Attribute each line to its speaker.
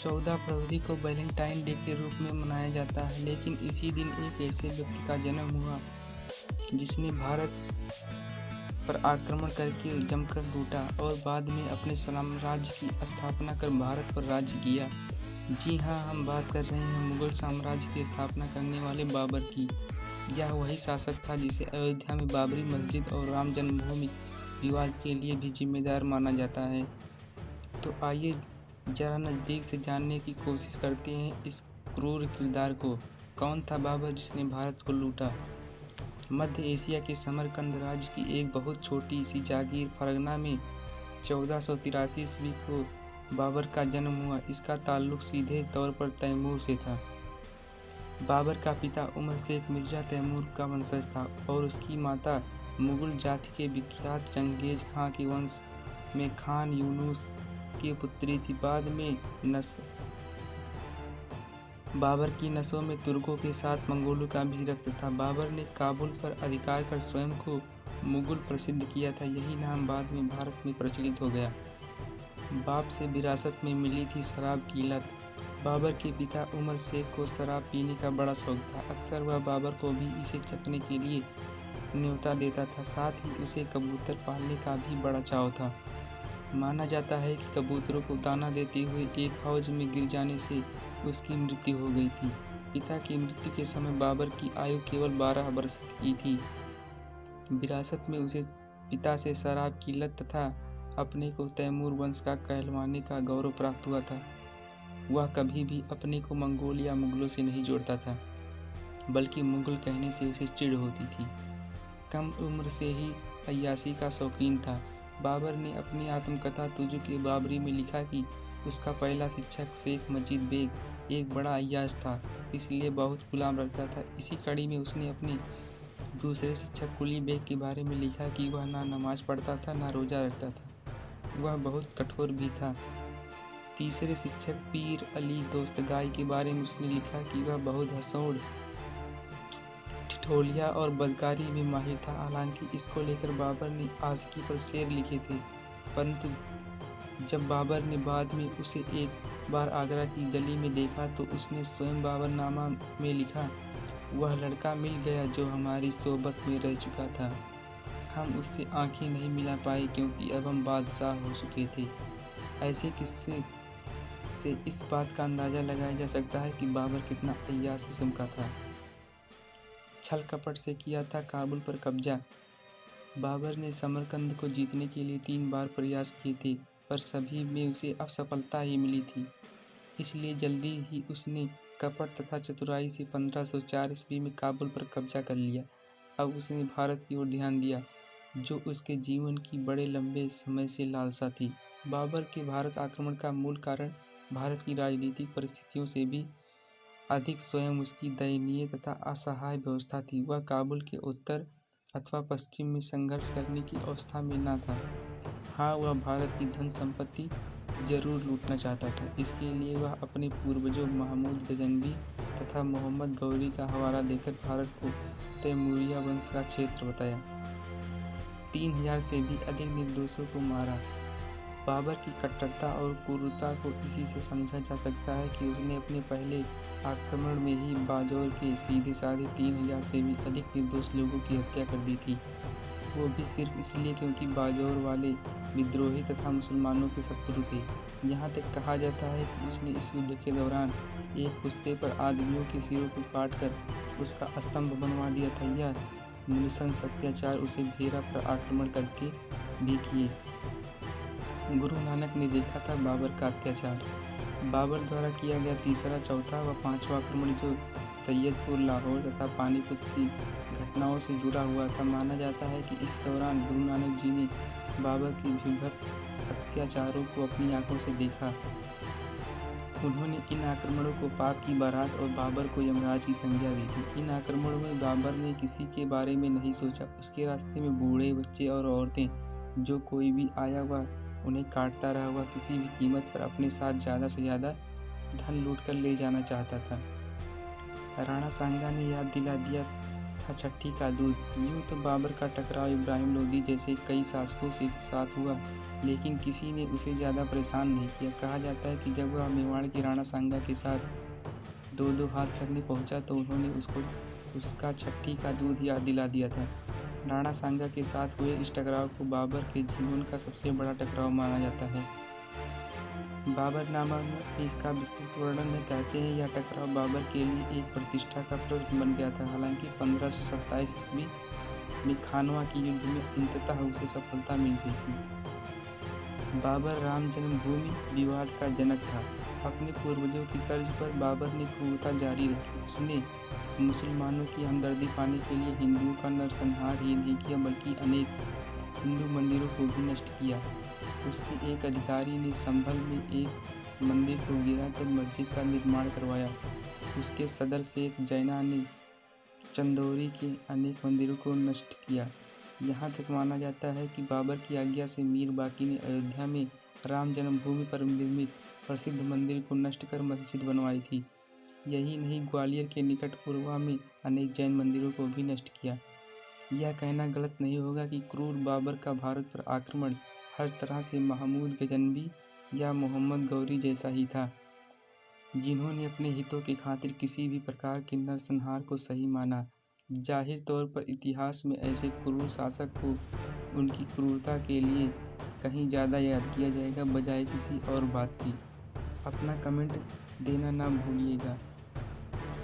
Speaker 1: 14 फरवरी को Valentine day के रूप में मनाया जाता है, लेकिन इसी दिन एक ऐसे व्यक्ति का जन्म हुआ जिसने भारत पर आक्रमण करके जमकर लूटा और बाद में अपने साम्राज्य की स्थापना कर भारत पर राज्य किया। जी हाँ, हम बात कर रहे हैं मुगल साम्राज्य की स्थापना करने वाले बाबर की। यह वही शासक था जिसे अयोध्या में बाबरी मस्जिद और राम जन्मभूमि विवाद के लिए भी जिम्मेदार माना जाता है। तो आइए जरा नज़दीक से जानने की कोशिश करते हैं इस क्रूर किरदार को। कौन था बाबर जिसने भारत को लूटा? मध्य एशिया के समरकंद राज्य की एक बहुत छोटी सी जागीर फरगना में 1483 ईस्वी को बाबर का जन्म हुआ। इसका ताल्लुक सीधे तौर पर तैमूर से था। बाबर का पिता उमर शेख मिर्जा तैमूर का वंशज था और उसकी माता मुगल जाति के विख्यात चंगेज खां के वंश में खान यूनुस की पुत्री थी। बाद में बाबर की नसों में तुर्कों के साथ मंगोलों का भी रक्त था। बाबर ने काबुल पर अधिकार कर स्वयं को मुगल प्रसिद्ध किया था। यही नाम बाद में भारत में प्रचलित हो गया। बाप से विरासत में मिली थी शराब की लत। बाबर के पिता उमर शेख को शराब पीने का बड़ा शौक था। अक्सर वह बाबर को भी इसे चखने के लिए न्योता देता था। साथ ही उसे कबूतर पालने का भी बड़ा चाव था। माना जाता है कि कबूतरों को दाना देते हुए एक हौज में गिर जाने से उसकी मृत्यु हो गई थी। पिता की मृत्यु के समय बाबर की आयु केवल 12 वर्ष की थी। विरासत में उसे पिता से शराब की लत तथा अपने को तैमूर वंश का कहलवाने का गौरव प्राप्त हुआ था। वह कभी भी अपने को मंगोल या मुगलों से नहीं जोड़ता था, बल्कि मुगल कहने से उसे चिढ़ होती थी। कम उम्र से ही अय्याशी का शौकीन था। बाबर ने अपनी आत्मकथा तुजु के बाबरी में लिखा कि उसका पहला शिक्षक शेख मजीद बेग एक बड़ा अय्याश था, इसलिए बहुत गुलाम रखता था। इसी कड़ी में उसने अपने दूसरे शिक्षक कुली बेग के बारे में लिखा कि वह ना नमाज पढ़ता था ना रोज़ा रखता था, वह बहुत कठोर भी था। तीसरे शिक्षक पीर अली दोस्तगाई के बारे में उसने लिखा कि वह बहुत हंसौड़, ठिठोलिया और बदकारी में माहिर था। हालांकि इसको लेकर बाबर ने आशिकी पर शेर लिखे थे, परंतु जब बाबर ने बाद में उसे एक बार आगरा की गली में देखा तो उसने स्वयं बाबरनामा में लिखा, वह लड़का मिल गया जो हमारी सोबत में रह चुका था। हम उससे आंखें नहीं मिला पाए क्योंकि अब हम बादशाह हो चुके थे। ऐसे किस्से से इस बात का अंदाज़ा लगाया जा सकता है कि बाबर कितना अय्याश किस्म का था। छल कपट से किया था काबुल पर कब्जा। बाबर ने समरकंद को जीतने के लिए 3 बार प्रयास किए थे, पर सभी में उसे असफलता ही मिली थी। इसलिए जल्दी ही उसने कपट तथा चतुराई से 1504 ईस्वी में काबुल पर कब्जा कर लिया। अब उसने भारत की ओर ध्यान दिया, जो उसके जीवन की बड़े लंबे समय से लालसा थी। बाबर के भारत आक्रमण का मूल कारण भारत की राजनीतिक परिस्थितियों से भी अधिक स्वयं उसकी दयनीय तथा असहाय व्यवस्था थी। वह काबुल के उत्तर अथवा पश्चिम में संघर्ष करने की अवस्था में न था। हाँ, वह भारत की धन संपत्ति जरूर लूटना चाहता था। इसके लिए वह अपने पूर्वजों महमूद गजनवी तथा मोहम्मद गौरी का हवाला देकर भारत को तैमूरिया वंश का क्षेत्र बताया। 3000 से भी अधिक निर्दोषों को मारा। बाबर की कट्टरता और क्रूरता को इसी से समझा जा सकता है कि उसने अपने पहले आक्रमण में ही बाजौर के सीधे साधे 3000 से भी अधिक निर्दोष लोगों की हत्या कर दी थी। वो भी सिर्फ इसलिए क्योंकि बाजौर वाले विद्रोही तथा मुसलमानों के शत्रु थे। यहाँ तक कहा जाता है कि उसने इस युद्ध के दौरान एक पुश्ते पर आदमियों के सिरों को काटकर उसका स्तंभ बनवा दिया था। यह नृशंस अत्याचार उसे भेरा पर आक्रमण करके भी किए। गुरु नानक ने देखा था बाबर का अत्याचार। बाबर द्वारा किया गया तीसरा, चौथा व पांचवा आक्रमण जो सैयदपुर, लाहौर तथा पानीपत की घटनाओं से जुड़ा हुआ था। माना जाता है कि इस दौरान गुरु नानक जी ने बाबर के भीभत्स अत्याचारों को अपनी आंखों से देखा। उन्होंने इन आक्रमणों को पाप की बारात और बाबर को यमराज की संज्ञा दी थी। इन आक्रमणों में बाबर ने किसी के बारे में नहीं सोचा। उसके रास्ते में बूढ़े, बच्चे और औरतें, जो कोई भी आया वह उन्हें काटता रहा। वह किसी भी कीमत पर अपने साथ ज़्यादा से ज़्यादा धन लूट कर ले जाना चाहता था। राणा सांगा ने याद दिला दिया था छठी का दूध। यूं तो बाबर का टकराव इब्राहिम लोदी जैसे कई शासकों से साथ हुआ, लेकिन किसी ने उसे ज़्यादा परेशान नहीं किया। कहा जाता है कि जब वह मेवाड़ की राणा सांगा के साथ दो दो हाथ करने पहुंचा तो उन्होंने उसको उसका छठी का दूध याद दिला दिया था। राणा सांगा के साथ हुए इस टकराव को बाबर के जीवन का सबसे बड़ा टकराव माना जाता है। बाबरनामा में इसका विस्तृत वर्णन है। कहते हैं यह टकराव बाबर के लिए एक प्रतिष्ठा का प्रश्न बन गया था। हालांकि 1527 ईस्वी में खानवा की युद्ध में अंततः उसे सफलता मिल गई थी। बाबर राम जन्मभूमि विवाद का जनक था। अपने पूर्वजों की तर्ज पर बाबर ने क्रूरता जारी रखी। उसने मुसलमानों की हमदर्दी पाने के लिए हिंदुओं का नरसंहार ही नहीं किया, बल्कि अनेक हिंदू मंदिरों को भी नष्ट किया। उसके एक अधिकारी ने संभल में एक मंदिर को गिराकर मस्जिद का निर्माण करवाया। उसके सदर शेख जैना ने चंदौरी के अनेक मंदिरों को नष्ट किया। यहाँ तक माना जाता है कि बाबर की आज्ञा से मीर बाकी ने अयोध्या में राम जन्मभूमि पर निर्मित प्रसिद्ध मंदिर को नष्ट कर मस्जिद बनवाई थी। यही नहीं, ग्वालियर के निकट पुरवा में अनेक जैन मंदिरों को भी नष्ट किया। यह कहना गलत नहीं होगा कि क्रूर बाबर का भारत पर आक्रमण हर तरह से महमूद गजनवी या मोहम्मद गौरी जैसा ही था, जिन्होंने अपने हितों की खातिर किसी भी प्रकार के नरसंहार को सही माना। जाहिर तौर पर इतिहास में ऐसे क्रूर शासक को उनकी क्रूरता के लिए कहीं ज़्यादा याद किया जाएगा बजाय किसी और बात की। अपना कमेंट देना ना भूलिएगा।